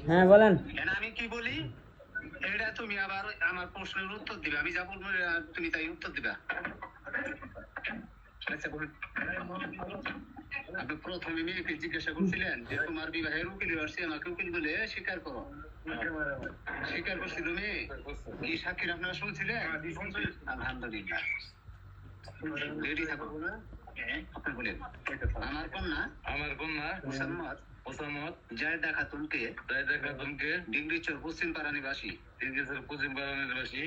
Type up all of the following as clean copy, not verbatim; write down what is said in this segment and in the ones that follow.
হ্যাঁ বলেন। আমি কি বলি এটা তুমি আবার আমার প্রশ্নের উত্তর দিবে, আমি যা বলবো তুমি তাই উত্তর দিবা। আপনি প্রথমে মেয়েকে জিজ্ঞাসা করছিলেন যে তোমার বিবাহের উকিল আসছে, আমাকে উকিল বলে স্বীকার করো। স্বীকার করছিল মেয়ে, কি সাক্ষীর আপনারা শুনছিলেন? আলহামদুলিল্লাহ, রেডি থাকো। আপনি বলেন। আমার কন্যা মোসাম্মদ জায়েদা খাতুনকে ডিগ্রিচর পশ্চিম পাড়া নিবাসী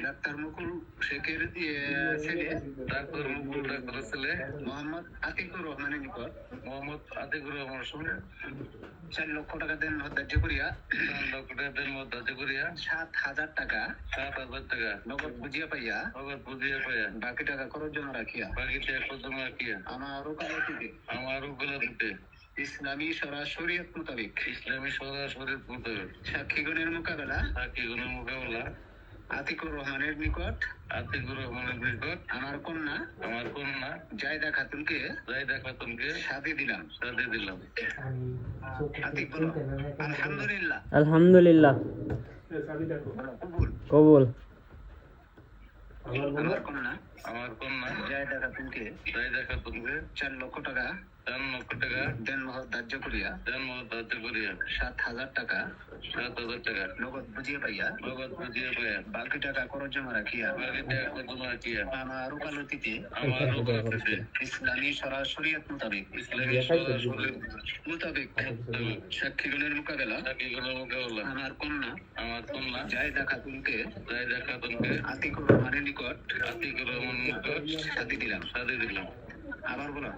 ডাক্তার মুকুল শেখের ছেলে মোহাম্মদ আতিকুর রহমানের নিকট 4 লক্ষ টাকা দেন ধার্য করিয়া 7,000 টাকা নগদ বুঝিয়া পাইয়া বাকি টাকা খরচ জমা রাখিয়া আমার ওকালতিতে ইসলামী শরীয়ত মোতাবেক সাক্ষীগণের মোকাবেলা আতিকুর রহমানের নিকট আমার কন্যা জায়েদা খাতুনকে সাথে দিলাম। আতিক বলো আলহামদুলিল্লাহ। আলহামদুলিল্লাহ। কবুল। আমার কন্যা জায়েদা খাতুনকে 4 লক্ষ টাকা দেন মহর ধার্য করিয়া 7,000 টাকা নগদ বুঝিয়ে পাইয়া বাকি টাকা খরচ জমা রাখিয়া আমার ওকালতিতে ইসলামী শরীয়ত মোতাবেক সাক্ষীগণের মোকাবেলা আমার কন্যা জায়েদা খাতুনকে আতিকুর রহমানের নিকট সাথে দিলাম। আবার বলো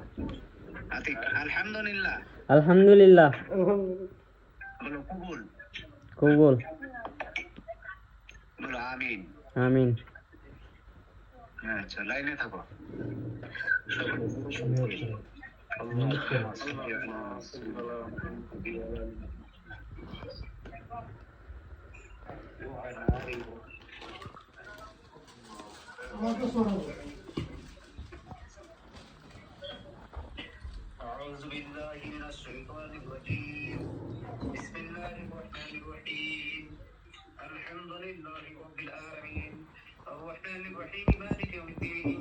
আতিক আলহামদুলিল্লাহ। আলহামদুলিল্লাহ। বলো কবুল। কবুল। বলো আমিন। আমিন। আচ্ছা, লাইনে থাকো। أعوذ بالله من الشيطان الرجيم بسم الله الرحمن الرحيم الحمد لله رب العالمين الرحمن الرحيم مالك يوم الدين